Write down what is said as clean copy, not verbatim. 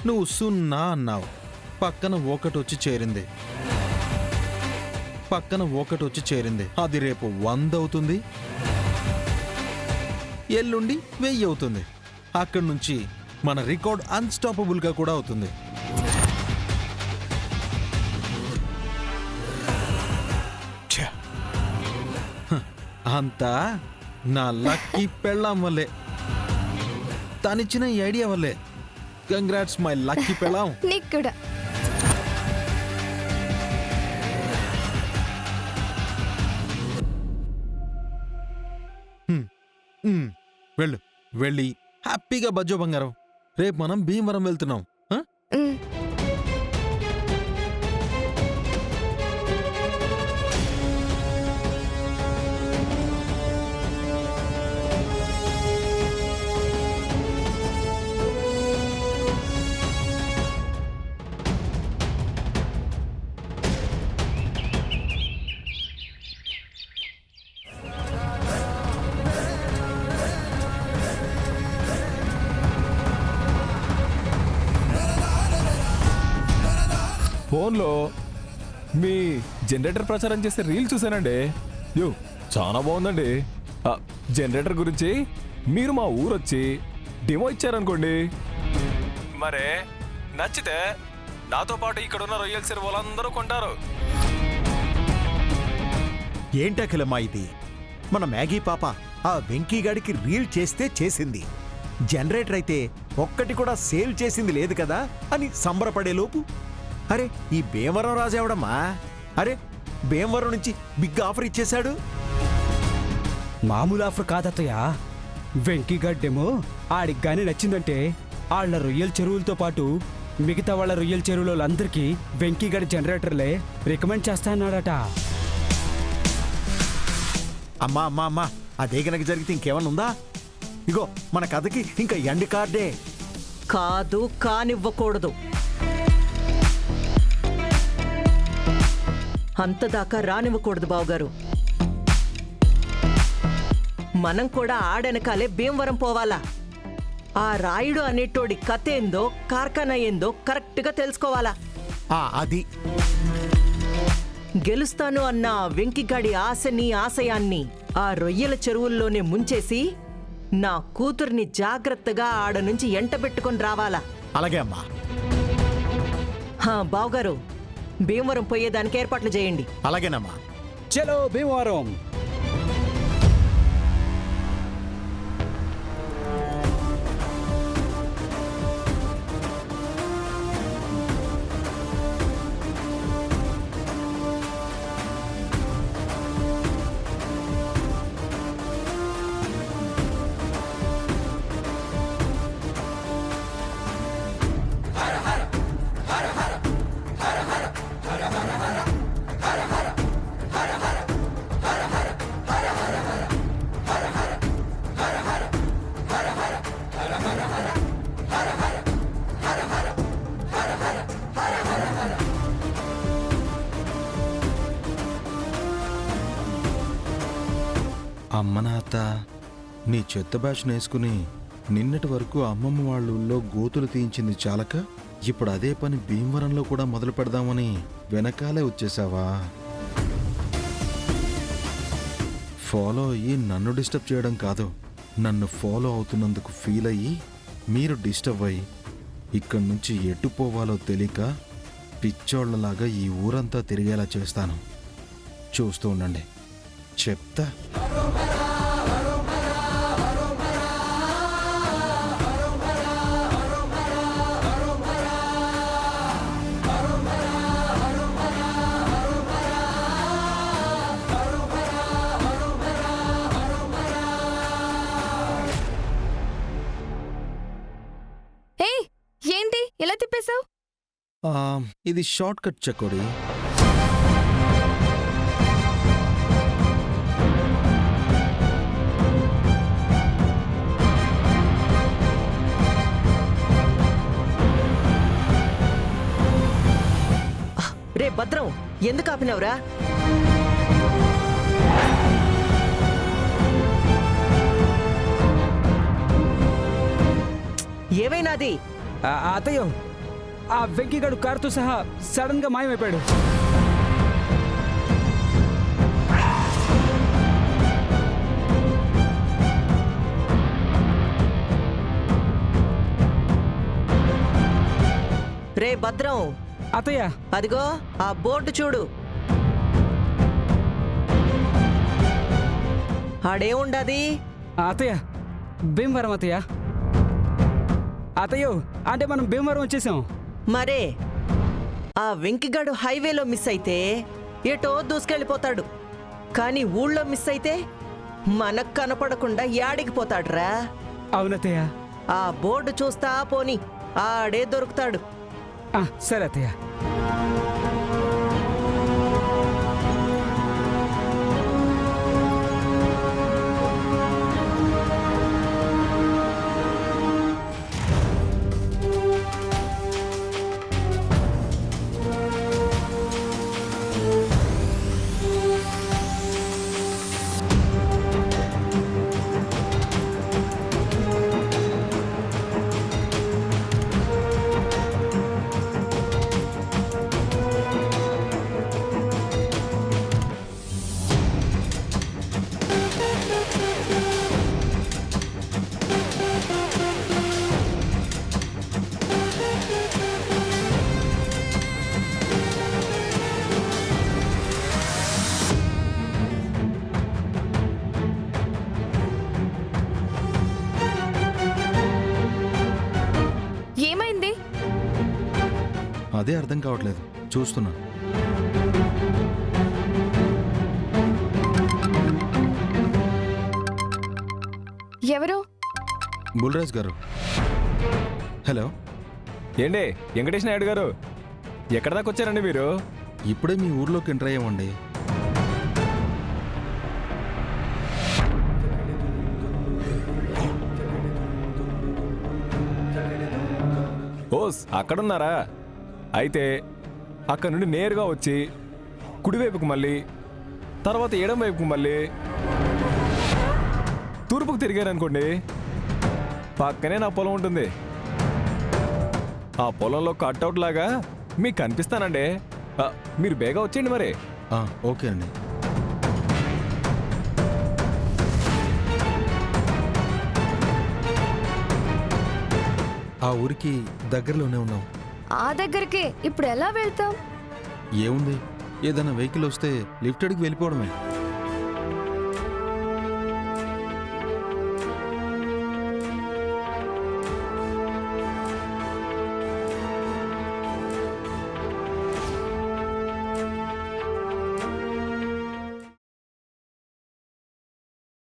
నువ్వు 0 అన్నావు. పక్కన 1 వచ్చి చేరింది. అది రేపు 100 అవుతుంది, ఎల్లుండి 1000 అవుతుంది. అక్కడి నుంచి మన రికార్డ్ అన్స్టాపబుల్గా కూడా అవుతుంది. అంతా నా లక్కీ పెళ్ళాం వల్లే, తనిచ్చిన ఈ ఐడియా వల్లే. కంగ్రాట్స్ మై లక్కీ పెళ్ళాం. నీకు కూడా. వెళ్ళి హ్యాపీగా బజ్జో బంగారం. రేపు మనం భీమవరం వెళ్తున్నాం. ఫోన్లో మీ జనరేటర్ ప్రచారం చేసే రీల్ చూశానండి. చాలా బాగుందండి. జనరేటర్ గురించి మీరు మా ఊరు వచ్చి డెమో ఇచ్చారనుకోండి, మరే నచ్చితే నాతో పాటు ఇక్కడున్న రొయ్యల చెరువు వాళ్ళందరూ కొంటారు. ఏంటఖిలమ్మా ఇది? మన మ్యాగీ పాప ఆ వెంకీగాడికి రీల్ చేస్తే చేసింది, జనరేటర్ అయితే ఒక్కటి కూడా సేల్ చేసింది లేదు కదా అని సంబరపడేలోపు అరే ఈ భీమవరం రాజు ఎవడమ్మా? అరే భీమవరం నుంచి బిగ్ ఆఫర్ ఇచ్చేశాడు. మామూలు ఆఫర్ కాదత్తయ్య. వెంకీగడ్డేమో ఆడికి గాని నచ్చిందంటే వాళ్ళ రొయ్యల చెరువులతో పాటు మిగతా వాళ్ళ రొయ్యల చెరువులందరికీ వెంకీగడ్ జనరేటర్లే రికమెండ్ చేస్తానన్నాడట. అమ్మా అమ్మా అమ్మా, అదే గనక జరిగితే ఇంకేమన్నా ఉందా? ఇగో మన కథకి ఇంకా ఎండ్ కార్డే. కాదు, కానివ్వకూడదు. అంతదాకా రానివ్వకూడదు బావగారు. మనం కూడా ఆడెనకాలే భీమవరం పోవాలా. ఆ రాయుడు అనేటోడి కథ ఏందో కార్ఖానా ఏందో కరెక్ట్గా తెలుసుకోవాలా. అది గెలుస్తాను అన్న వెంకిగాడి ఆశని ఆశయాన్ని ఆ రొయ్యల చెరువుల్లోనే ముంచేసి నా కూతుర్ని జాగ్రత్తగా ఆడ నుంచి ఎంటబెట్టుకొని రావాలా. అలాగే అమ్మా. బావగారు, భీమవరం పోయేదానికి ఏర్పాట్లు చేయండి. అలాగేనమ్మా. చలో భీమవరం. అమ్మ నాత నీ చెత్త బ్యాచ్ నేసుకుని నిన్నటి వరకు అమ్మమ్మ వాళ్ళ ఊళ్ళో గోతులు తీయించింది చాలక ఇప్పుడు అదే పని భీమవరంలో కూడా మొదలు పెడదామని వెనకాలే వచ్చేసావా? ఫాలో అయ్యి నన్ను డిస్టర్బ్ చేయడం కాదు, నన్ను ఫాలో అవుతున్నందుకు ఫీల్ అయ్యి మీరు డిస్టర్బ్ అయ్యి ఇక్కడి నుంచి ఎటు పోవాలో తెలియక పిచ్చోళ్లలాగా ఈ ఊరంతా తిరిగేలా చేస్తాను. చూస్తూ ఉండండి, చెప్తా. ఏంటి ఎలా తిప్పేశావు? ఇది షార్ట్ కట్ చెకోడి. రే భద్రం, ఎందుకు ఆపినవురా? ఏమైనాది? అత్తయ్యో, ఆ వెంకీగాడు కారుతో సహా సడన్ గా మాయమైపోయాడు. రే భద్రం, అత్తయ్య, అదిగో ఆ బోర్డు చూడు. ఆడేముండది? అత్తయ్య, భీమవరం అత్తయ్య. అత్తయ్యో, అంటే మనం భీమవరం వచ్చేసాం. మరే ఆ వెంకిగాడు హైవేలో మిస్ అయితే ఎటో దూసుకెళ్ళిపోతాడు. కానీ ఊళ్ళో మిస్ అయితే మనకు కనపడకుండా యాడికి పోతాడురా. అవునత్తయ్య. ఆ బోర్డు చూస్తా పోని, ఆడే దొరుకుతాడు. సరే అత్తయ్య. ఏమైంది? అదే అర్థం కావట్లేదు, చూస్తున్నా. ఎవరు? బుల్రాజ్ గారు. హలో. ఏండి వెంకటేష్ నాయుడు గారు, ఎక్కడ దాకా వచ్చారండి మీరు? ఇప్పుడే మీ ఊర్లోకి ఎంటర్ అయ్యామండి. ఓస్ అక్కడున్నారా? అయితే అక్కడ నుండి నేరుగా వచ్చి కుడివైపుకు మళ్ళీ, తర్వాత ఎడం వైపుకు మళ్ళీ తూర్పుకు తిరిగారనుకోండి, పక్కనే నా పొలం ఉంటుంది. ఆ పొలంలో కట్అవుట్ లాగా మీకు కనిపిస్తానండి. మీరు బేగా వచ్చేయండి మరి. ఓకే అండి. ఆ ఊరికి దగ్గరలోనే ఉన్నాం. ఆ దగ్గరికి ఇప్పుడు ఎలా వెళ్తాం? ఏముంది, ఏదైనా వెహికల్ వస్తే లిఫ్ట్ అడిగి వెళ్ళిపోవడమే.